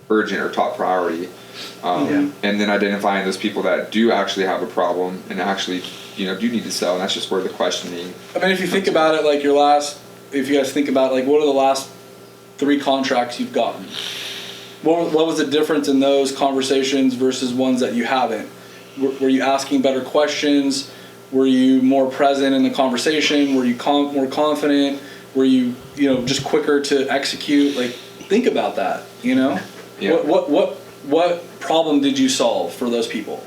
urgent or top priority. And then identifying those people that do actually have a problem and actually, do need to sell. And that's just where the questioning. I mean, if you think about it, like if you guys think about like what are the last 3 contracts you've gotten? What was the difference in those conversations versus ones that you haven't? Were you asking better questions? Were you more present in the conversation? Were you more confident? Were you, just quicker to execute? Like, think about that, Yeah. What problem did you solve for those people?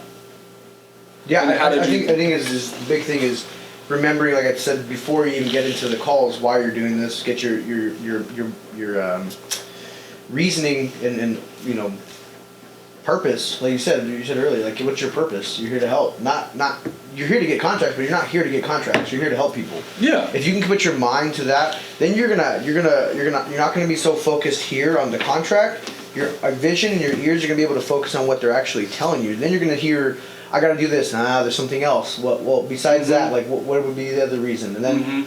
Yeah, I think is the big thing is remembering, like I said before, you even get into the calls, why you're doing this. Get your reasoning and purpose. Like you said earlier, like what's your purpose? You're here to help, not you're here to get contracts, but you're not here to get contracts. You're here to help people. Yeah. If you can put your mind to that, then you're not gonna be so focused here on the contract. Your vision and your ears are gonna be able to focus on what they're actually telling you. Then you're gonna hear, I gotta do this. There's something else. Well, besides that, like what would be the other reason? And then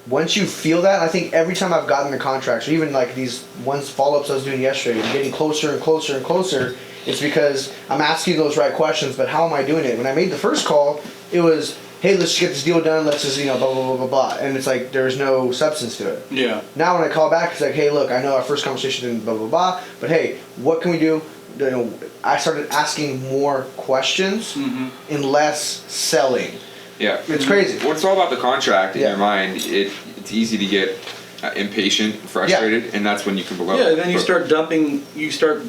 once you feel that, I think every time I've gotten the contracts, or even like these follow-ups I was doing yesterday, and getting closer and closer and closer, it's because I'm asking those right questions. But how am I doing it? When I made the first call, it was, hey, let's just get this deal done. Let's just blah blah blah blah blah, and it's like there's no substance to it. Yeah. Now when I call back, it's like, hey, look, I know our first conversation didn't blah blah blah, but hey, what can we do? I started asking more questions and less selling. Yeah, it's crazy. Well, it's all about the contract in your mind. It's easy to get impatient, frustrated, and that's when you can blow. Yeah, and then you start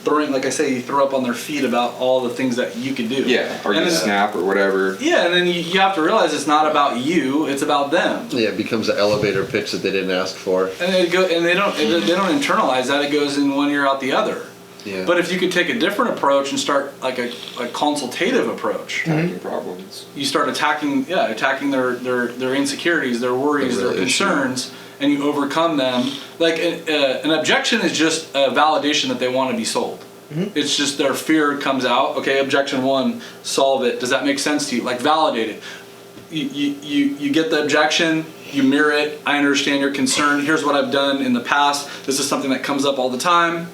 throwing, like I say, you throw up on their feet about all the things that you can do. Yeah, or you snap or whatever. Yeah, and then you have to realize it's not about you; it's about them. Yeah, it becomes an elevator pitch that they didn't ask for. And they don't internalize that; it goes in one ear out the other. Yeah. But if you could take a different approach and start like a consultative approach, attacking problems, you start attacking their insecurities, their worries, their concerns, and you overcome them. Like an objection is just a validation that they want to be sold. It's just their fear comes out. Okay, objection 1, solve it. Does that make sense to you? Like validate it. You get the objection. You mirror it. I understand your concern. Here's what I've done in the past. This is something that comes up all the time.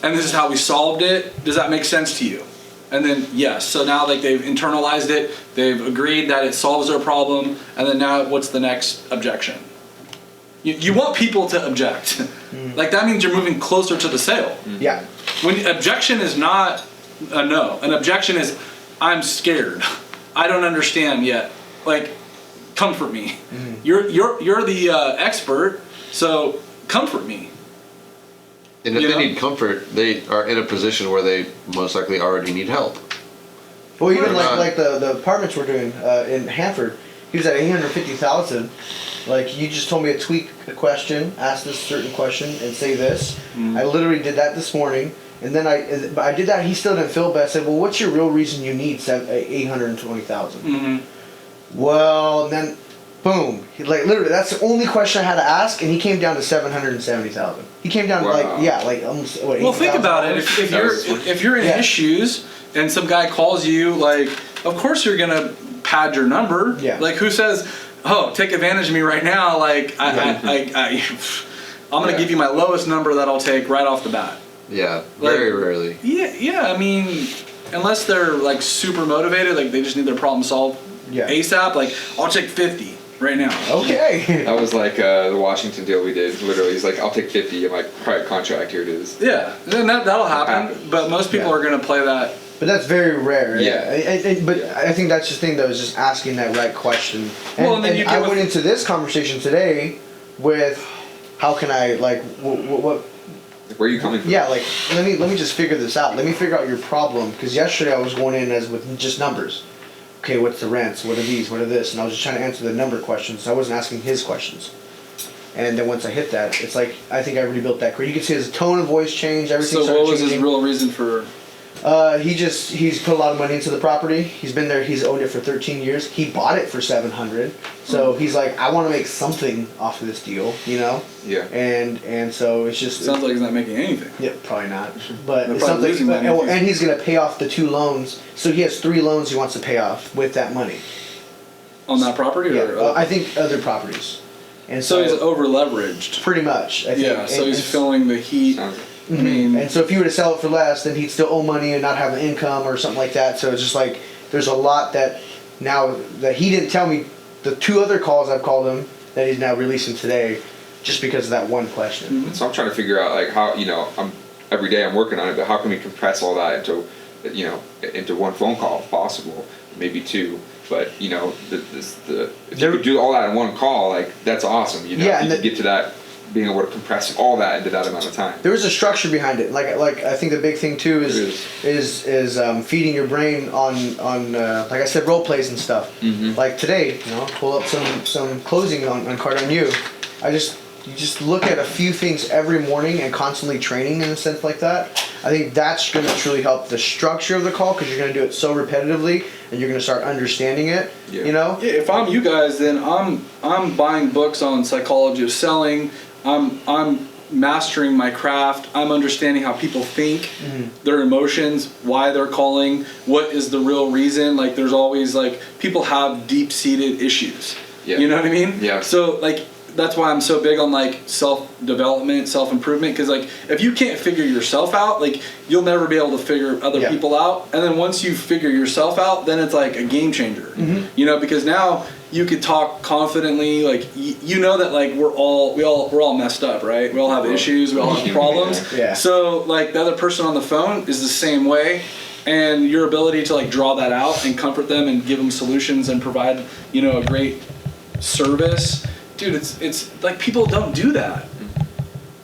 And this is how we solved it. Does that make sense to you? And then yes. So now like they've internalized it. They've agreed that it solves their problem. And then now what's the next objection? You want people to object. Like that means you're moving closer to the sale. Yeah. When objection is not a no. An objection is I'm scared. I don't understand yet. Like comfort me. You're the expert. So comfort me. And if they need comfort, they are in a position where they most likely already need help. Well, even like the apartments we're doing in Hanford, he was at $850,000. Like you just told me to tweak a question, ask this certain question, and say this. I literally did that this morning, and then I did that. He still didn't feel bad. I said, well, what's your real reason you need $820,000? Well, then. Boom! Literally, that's the only question I had to ask, and he came down to $770,000. He came down to almost what? Well, think about it. If you're in his shoes, and some guy calls you, like, of course you're gonna pad your number. Yeah. Like, who says, "Oh, take advantage of me right now"? Like, I'm gonna give you my lowest number that I'll take right off the bat. Yeah, very rarely. Yeah. I mean, unless they're like super motivated, like they just need their problem solved ASAP. Like, I'll take 50. Right now. Okay. That was like the Washington deal we did. Literally, he's like, "I'll take 50." I'm like, "All right, contract, here it is." Yeah, and that'll happen. But most people are going to play that. But that's very rare. Yeah. But I think that's the thing, though, is just asking that right question. And then I went into this conversation today with, how can I what? Where are you coming from? Yeah, like let me just figure this out. Let me figure out your problem, because yesterday I was going in as with just numbers. Okay, what's the rents? What are these? What are this? And I was just trying to answer the number questions. I wasn't asking his questions. And then once I hit that, it's like, I think I really built that. You could see his tone of voice change. Everything started changing. So what was his real reason for? He's put a lot of money into the property. He's been there. He's owned it for 13 years. He bought it for $700. So he's like, I want to make something off of this deal, Yeah. And so it's just. Sounds like he's not making anything. Yeah, probably not. But it's something. And he's gonna pay off the 2 loans. So he has 3 loans he wants to pay off with that money. On that property, or I think other properties. And so he's over leveraged. Pretty much. I think. Yeah. So he's feeling the heat. I mean, And so if you were to sell it for less, then he'd still owe money and not have an income or something like that. So it's just like there's a lot that now that he didn't tell me. The 2 other calls I've called him that he's now releasing today, just because of that one question. And so I'm trying to figure out like how every day I'm working on it, but how can we compress all that into one phone call if possible, maybe 2. But if you could do all that in one call, like that's awesome. Yeah, and you could get to that, being able to compress all that into that amount of time. There was a structure behind it. Like I think the big thing too is feeding your brain on like I said, role plays and stuff. Mm-hmm. Like today, pull up some closing on Card on You. You just look at a few things every morning and constantly training in a sense like that. I think that's going to truly help the structure of the call because you're going to do it so repetitively and you're going to start understanding it. Yeah. Yeah, if I'm you guys, then I'm buying books on psychology of selling. I'm mastering my craft. I'm understanding how people think, their emotions, why they're calling, what is the real reason. Like there's always like people have deep-seated issues. Yeah. You know what I mean? Yeah. So like that's why I'm so big on like self-development, self-improvement, because like if you can't figure yourself out, like you'll never be able to figure other people out. And then once you figure yourself out, then it's like a game changer. Because now you could talk confidently, like that like we're all messed up, right? We all have issues, we all have problems. Yeah. So like the other person on the phone is the same way. And your ability to like draw that out and comfort them and give them solutions and provide, a great service. Dude, it's like people don't do that.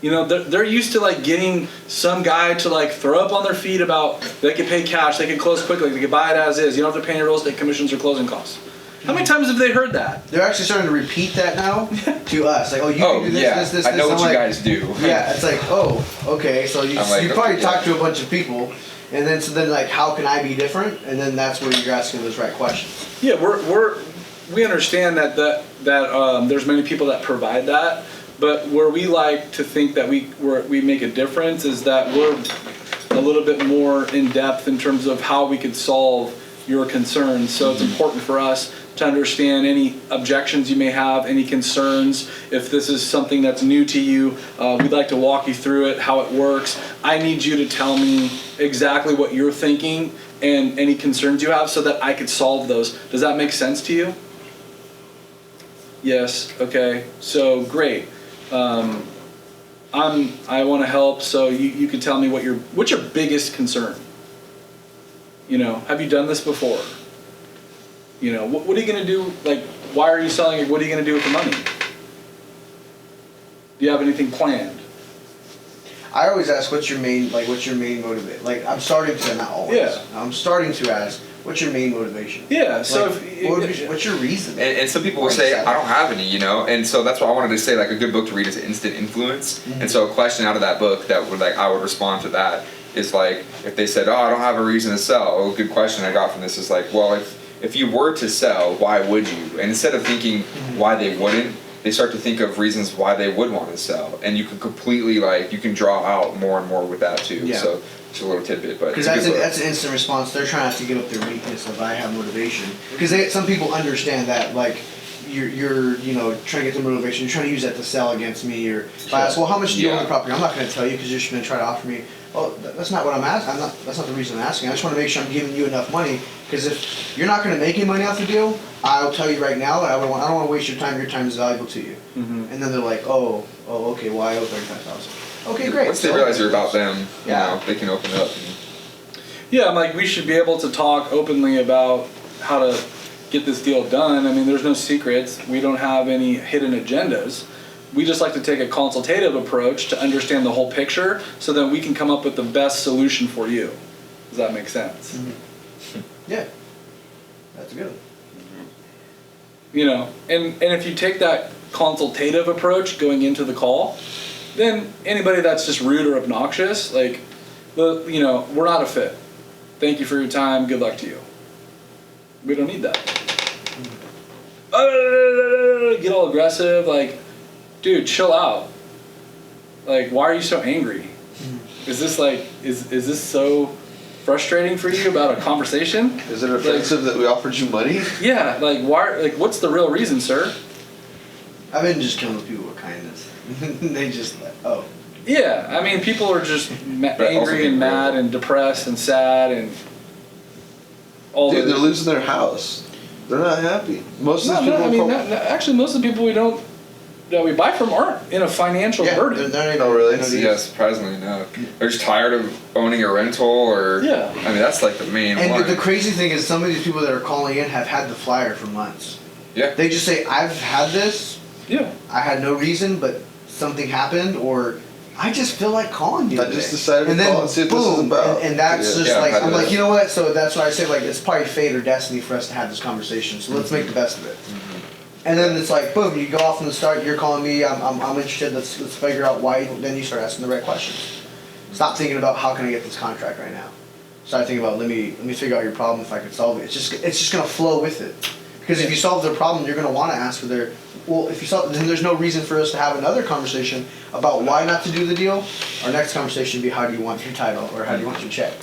They're used to like getting some guy to like throw up on their feet about they can pay cash, they can close quickly, they can buy it as is. You don't have to pay any real estate commissions or closing costs. How many times have they heard that? They're actually starting to repeat that now to us. Like, you can do this. I know I'm what you guys do. Yeah, it's like, okay. So you probably talk to a bunch of people, and then like, how can I be different? And then that's where you're asking those right questions. Yeah, we understand that there's many people that provide that, but where we like to think that we make a difference is that we're a little bit more in depth in terms of how we could solve your concerns. So it's important for us to understand any objections you may have, any concerns. If this is something that's new to you, we'd like to walk you through it, how it works. I need you to tell me exactly what you're thinking and any concerns you have so that I could solve those. Does that make sense to you? Yes. Okay. So great. I want to help. So you can tell me what's your biggest concern. Have you done this before? What are you going to do? Like, why are you selling it? What are you going to do with the money? Do you have anything planned? I always ask, what's your main motivation? Like, I'm starting to, not always. Yeah. I'm starting to ask, what's your main motivation? Yeah. So what's your reason? And some people will say, I don't have any, and so that's why I wanted to say, like, a good book to read is Instant Influence. And so a question out of that book that would, like, I would respond to that is like, if they said, I don't have a reason to sell, a good question I got from this is like, well, if you were to sell, why would you? And instead of thinking why they wouldn't, they start to think of reasons why they would want to sell. And you can completely, you can draw out more and more with that too. Yeah. So it's a little tidbit, but because that's an instant response. They're trying not to give up their weakness of I have motivation. Because some people understand that, like, you're trying to get the motivation. You're trying to use that to sell against me, or if I ask, well, how much do you own the property? I'm not going to tell you because you're just going to try to offer me. Well, that's not what I'm asking. That's not the reason I'm asking. I just want to make sure I'm giving you enough money. Because if you're not going to make any money off the deal, I'll tell you right now that I don't want to waste your time. Your time is valuable to you. And then they're like, oh, okay. Well, I owe $35,000. Okay, great. Once they realize you're about them, they can open it up. Yeah, I'm like, we should be able to talk openly about how to get this deal done. I mean, there's no secrets. We don't have any hidden agendas. We just like to take a consultative approach to understand the whole picture so that we can come up with the best solution for you. Does that make sense? Yeah. That's good. And if you take that consultative approach going into the call, then anybody that's just rude or obnoxious, like, we're not a fit. Thank you for your time. Good luck to you. We don't need that. Get all aggressive, like, dude, chill out. Like, why are you so angry? Is this is this so frustrating for you about a conversation? Is it offensive that we offered you money? Yeah, like, why? Like, what's the real reason, sir? I've been just killing people with kindness. They just like, oh. Yeah, I mean, people are just angry and mad and depressed and sad and all. Dude, they're losing their house. They're not happy. Most of the people. I mean, actually, most of the people that we buy from aren't in a financial burden. Oh, really? Yeah, surprisingly, no. They're just tired of owning a rental, or yeah. I mean, that's like the main And one. the crazy thing is, some of these people that are calling in have had the flyer for months. Yeah. They just say, "I've had this. Yeah. I had no reason, but something happened," or "I just feel like calling you." I just decided to call and see what this is about. And that's Yeah. just Yeah, like, I've had I'm like, that. you know what? So that's why I say, like, it's probably fate or destiny for us to have this conversation. So let's make the best of it. And then it's like, boom, you go off from the start. You're calling me. I'm interested. Let's figure out why. Then you start asking the right questions. Stop thinking about how can I get this contract right now. Start thinking about let me figure out your problem if I could solve it. It's just gonna flow with it. Because if you solve their problem, you're gonna want to ask for their. Well, if you solve, then there's no reason for us to have another conversation about why not to do the deal. Our next conversation would be how do you want your title or how do you want your check.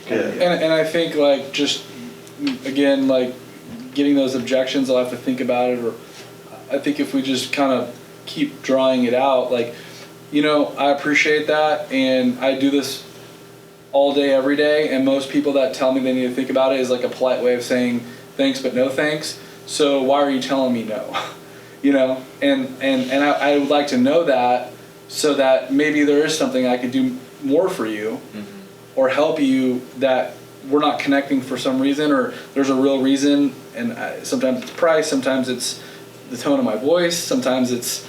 And I think like just again like getting those objections, I'll have to think about it. Or I think if we just kind of keep drawing it out, like, you know, I appreciate that, and I do this all day, every day. And most people that tell me they need to think about it is like a polite way of saying thanks, but no thanks. So why are you telling me no? You know, and I would like to know that so that maybe there is something I could do more for you or help you that we're not connecting for some reason, or there's a real reason. And sometimes it's price, sometimes it's the tone of my voice, sometimes it's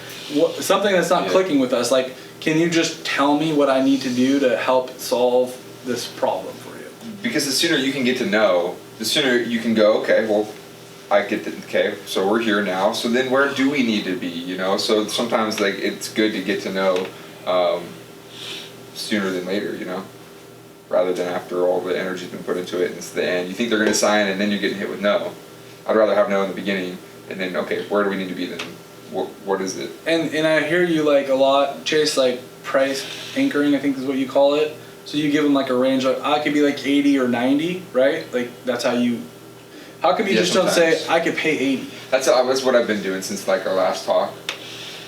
something that's not clicking with us. Like, can you just tell me what I need to do to help solve this problem for you? Because the sooner you can get to know, the sooner you can go, okay, well, I get it, okay, so we're here now, so then where do we need to be, you know? So sometimes, like, it's good to get to know sooner than later, you know? Rather than after all the energy's been put into it and it's the end. You think they're going to sign and then you're getting hit with no. I'd rather have no in the beginning and then, okay, where do we need to be then? What is it? And I hear you like a lot, Chase, like price anchoring, I think is what you call it. So you give them like a range, like I could be like 80 or 90, right? Like that's how come you just sometimes. don't say I could pay 80? That's what I've been doing since like our last talk.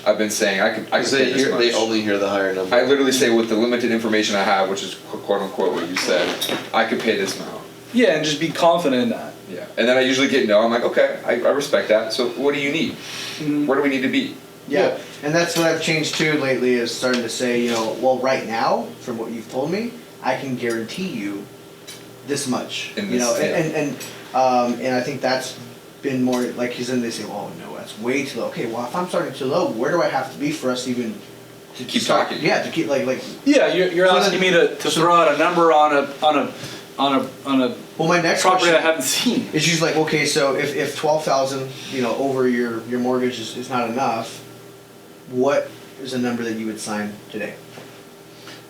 I've been saying I could pay this much. They only hear the higher number. I literally say with the limited information I have, which is quote unquote what you said, I could pay this amount. Yeah, and just be confident in that. Yeah, and then I usually get no. I'm like, okay, I respect that. So what do you need? Where do we need to be? Yeah, and that's what I've changed too lately is starting to say, you know, well, right now, from what you've told me, I can guarantee you this much. And I think that's been more like he's in. They say, oh no, that's way too low. Okay, well if I'm starting too low, where do I have to be for us even to Keep start, talking. Yeah, to keep like. Yeah, you're So asking then- me to throw out a number on a Well, my next property question I haven't seen. is usually like, okay, so if 12,000, you know, over your mortgage is not enough, what is a number that you would sign today?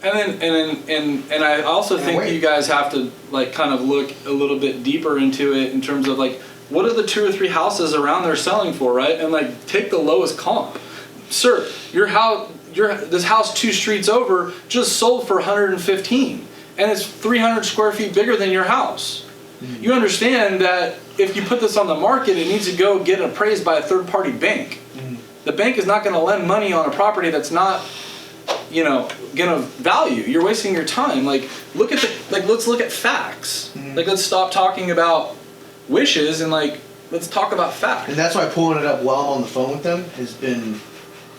And I also think wait. you guys have to like kind of look a little bit deeper into it in terms of like what are the 2 or 3 houses around there selling for, right? And like take the lowest comp. Sir, this house 2 streets over just sold for 115 and it's 300 square feet bigger than your house. Mm-hmm. You understand that if you put this on the market, it needs to go get appraised by a third-party bank. Mm-hmm. The bank is not going to lend money on a property that's not, you know, gonna value. You're wasting your time. Like, let's look at facts. Mm-hmm. Like, let's stop talking about wishes and like, let's talk about facts. And that's why pulling it up while I'm on the phone with them has been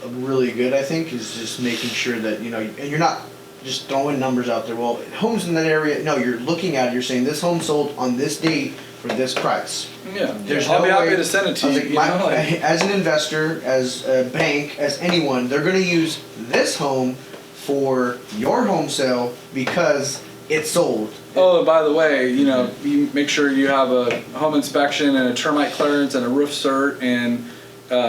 really good. I think is just making sure that you know, and you're not just throwing numbers out there. Well, homes in that area. No, you're looking at it. You're saying this home sold on this date for this price. Yeah, I'll be happy to send it to you. As an investor, as a bank, as anyone, they're going to use this home for your home sale because it sold. Oh, and by the way, you know, you make sure you have a home inspection and a termite clearance and a roof cert, and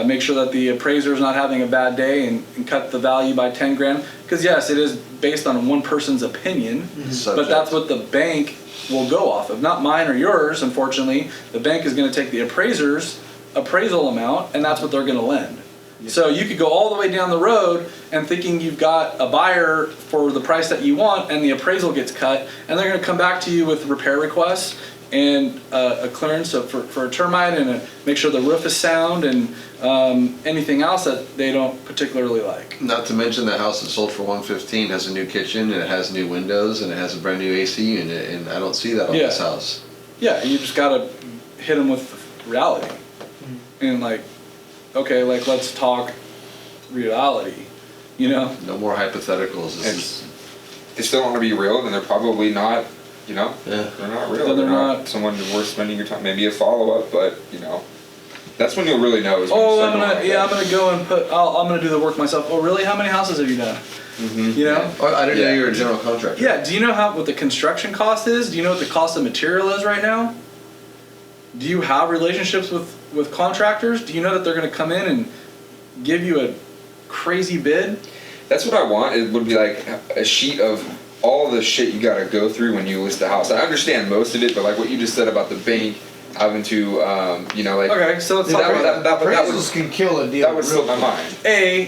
make sure that the appraiser is not having a bad day and cut the value by 10 grand. Because yes, it is based on one person's opinion, but that's what the bank will go off of, not mine or yours. Unfortunately, the bank is going to take the appraiser's appraisal amount, and that's what they're going to lend. Yeah. So you could go all the way down the road and thinking you've got a buyer for the price that you want, and the appraisal gets cut, and they're going to come back to you with repair requests and a clearance for a termite and make sure the roof is sound and anything else that they don't particularly like. Not to mention the house that sold for 115 has a new kitchen and it has new windows and it has a brand new AC unit, and I don't see that on this house. Yeah, you just gotta hit them with reality, and like, okay, like let's talk reality, you know. No more hypotheticals. This is, they still want to be real, then they're probably not, you know, yeah. they're not real. Then they're not someone worth spending your time. Maybe a follow up, but you know, that's when you'll really know. Is when you Oh, start I'm going gonna like that. I'm gonna go and I'm gonna do the work myself. Oh, really? How many houses have you done? You know. Oh, I didn't know Yeah. you were a general contractor. Yeah. Do you know what the construction cost is? Do you know what the cost of material is right now? Do you have relationships with contractors? Do you know that they're gonna come in and give you a crazy bid? That's what I want. It would be like a sheet of all the shit you gotta go through when you list a house. I understand most of it, but like what you just said about the bank having to, you know, like. Okay, so let's talk about that. Appraisals can kill a deal. That would slip my mind.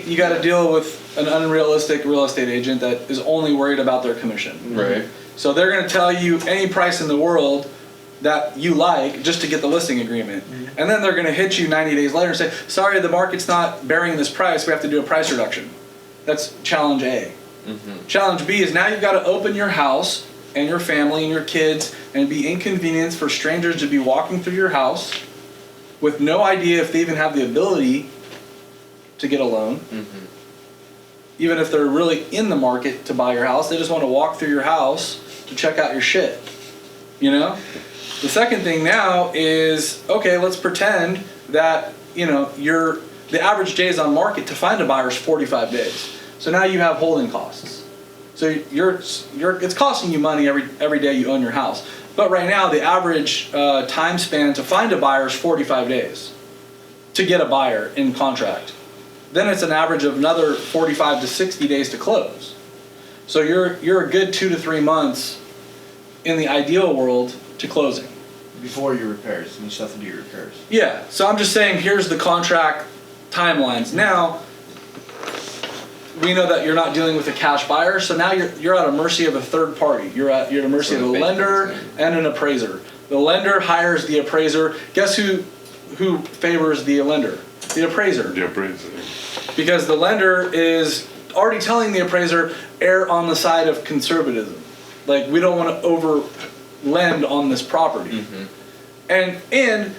You got to deal with an unrealistic real estate agent that is only worried about their commission. Right. So they're going to tell you any price in the world that you like just to get the listing agreement. And then they're going to hit you 90 days later and say, sorry, the market's not bearing this price. We have to do a price reduction. That's challenge A. Challenge B is now you've got to open your house and your family and your kids and be inconvenienced for strangers to be walking through your house with no idea if they even have the ability to get a loan. Even if they're really in the market to buy your house, they just want to walk through your house to check out your shit. You know? The second thing now is, okay, let's pretend that, you know, the average days on market to find a buyer is 45 days. So now you have holding costs. So it's costing you money every day you own your house. But right now the average time span to find a buyer is 45 days to get a buyer in contract. Then it's an average of another 45 to 60 days to close. So you're a good 2 to 3 months in the ideal world to closing. Before your repairs, and you still have to do your repairs. Yeah, so I'm just saying here's the contract timelines. Now, we know that you're not dealing with a cash buyer, so now you're at a mercy of a third party. You're at mercy of a lender and an appraiser. The lender hires the appraiser. Guess who favors the lender? The appraiser. The appraiser. Because the lender is already telling the appraiser, err on the side of conservatism. Like, we don't want to over lend on this property. And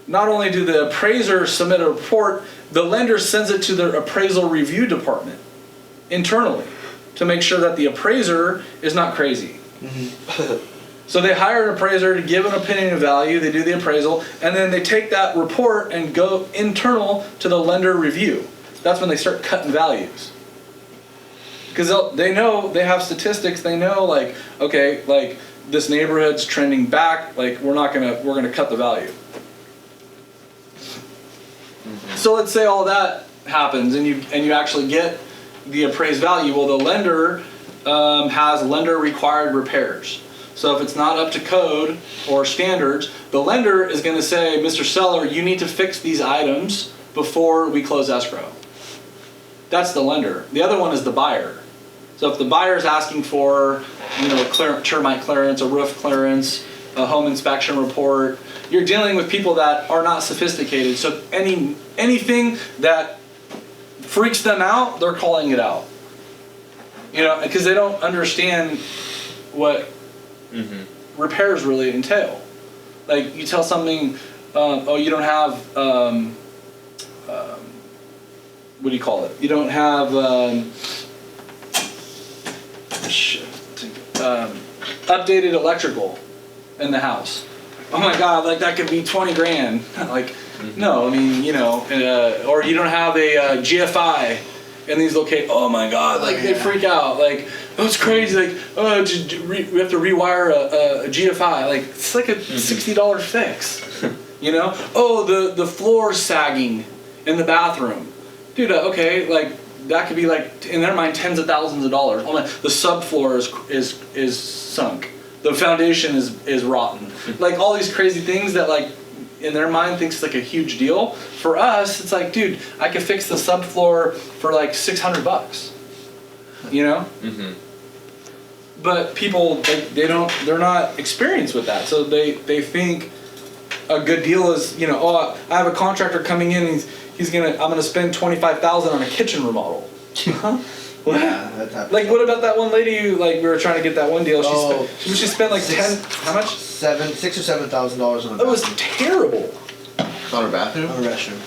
not only do the appraiser submit a report, the lender sends it to their appraisal review department internally to make sure that the appraiser is not crazy. So they hire an appraiser to give an opinion of value, they do the appraisal, and then they take that report and go internal to the lender review. That's when they start cutting values. Because they know, they have statistics, they know like, okay, like this neighborhood's trending back, like we're gonna cut the value. So let's say all that happens and you actually get the appraised value. Well, the lender has lender required repairs. So if it's not up to code or standards, the lender is going to say, Mr. Seller, you need to fix these items before we close escrow. That's the lender. The other one is the buyer. So if the buyer is asking for, you know, termite clearance, a roof clearance, a home inspection report, you're dealing with people that are not sophisticated. So anything that freaks them out, they're calling it out. You know, because they don't understand what repairs really entail. Like you tell something, oh, you don't have, what do you call it? You don't have, updated electrical in the house. Oh my God, like that could be 20 grand. Like, no, I mean, you know, or you don't have a GFI in these locations. Oh my God, like they freak out. Like, oh, it's crazy. Like, oh, we have to rewire a GFI. Like, it's like a $60 fix. You know? Oh, the floor's sagging in the bathroom. Dude, okay, like that could be like in their mind tens of thousands of dollars. Oh my, the subfloor is sunk. The foundation is rotten. Like all these crazy things that like in their mind thinks it's like a huge deal. For us, it's like, dude, I could fix the subfloor for like $600. You know? But people, they're not experienced with that. So they think a good deal is, you know, oh, I have a contractor coming in and I'm gonna spend $25,000 on a kitchen remodel. Huh? What? Yeah, that type of Like, stuff. what about that one lady who, like, we were trying to get that one deal? She spent like how much? $6,000 or $7,000 on a It was bathroom. terrible. On her bathroom? On a restroom.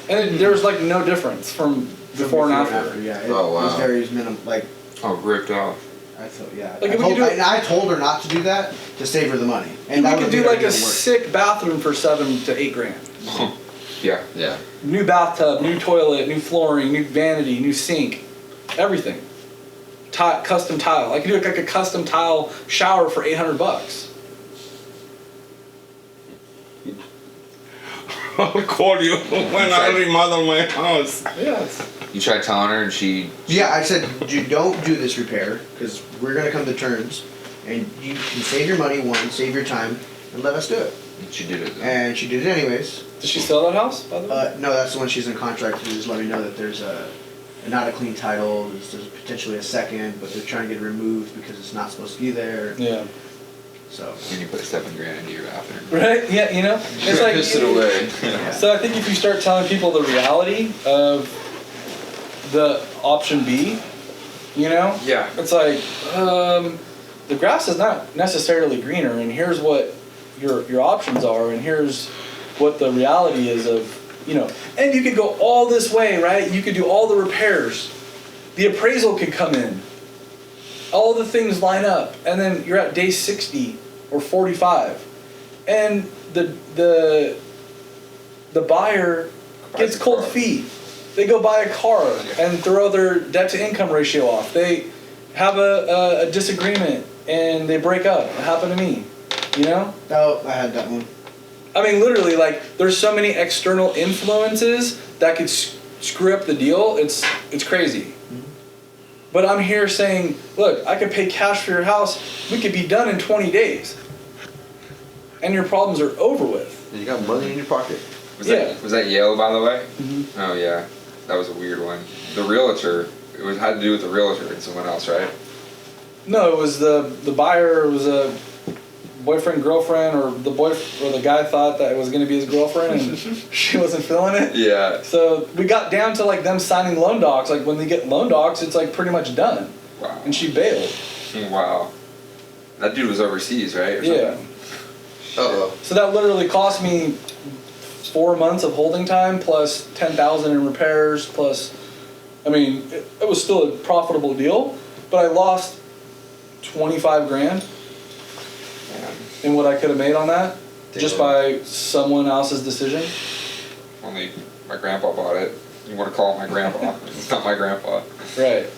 And there was like no difference from before and after. Yeah, it Oh, wow. was very minimal. Like, Oh, ripped off. I thought, yeah. Like, I, if we told, could do- I told her not to do that to save her the money. And we that could would've do made our like a deal work. sick bathroom for $7,000 to $8,000. Yeah. Yeah. New bathtub, new toilet, new flooring, new vanity, new sink, everything. Custom tile. I could do like a custom tile shower for $800. I'll call you when I remodel my house. Yeah. You tried telling her and she. Yeah, I said, don't do this repair, because we're going to come to terms, and you can save your money, save your time, and let us do it. She did it. And she did it anyways. Did she sell that house, by the way? No, that's the one she's in contract to just let me know that there's not a clean title, there's potentially a second, but they're trying to get it removed because it's not supposed to be there. Yeah. So. And you put $7,000 into your bathroom. Right? Yeah, you know? It's like, Pissed it away. Yeah. So I think if you start telling people the reality of the option B, you know? Yeah. It's like, the grass is not necessarily greener, and here's what your options are, and here's what the reality is of, you know. And you could go all this way, right? You could do all the repairs. The appraisal could come in. All the things line up, and then you're at day 60 or 45, and the buyer gets a cold car. feet. They go buy a car and throw their debt to income ratio off. They have a disagreement and they break up. It happened to me, you know? Oh, I had that one. I mean, literally, like, there's so many external influences that could screw up the deal. It's crazy. But I'm here saying, look, I could pay cash for your house. We could be done in 20 days. And your problems are over with. And you got money in your pocket. Was Yeah. that Yale, by the way? Mhm. Oh yeah, that was a weird one. The realtor. Had to do with the realtor and someone else, right? No, it was the buyer was a boyfriend, girlfriend, or the guy thought that it was going to be his girlfriend and she wasn't feeling it. Yeah. So we got down to like them signing loan docs. Like when they get loan docs, it's like pretty much done. Wow. And she bailed. Wow. That dude was overseas, right? Or Yeah. something? Uh-oh. So that literally cost me 4 months of holding time plus 10,000 in repairs plus, I mean, it was still a profitable deal, but I lost 25 grand in what I could have made on that just by someone else's decision. Only my grandpa bought it. You want to call it my grandpa? It's not my grandpa. Right.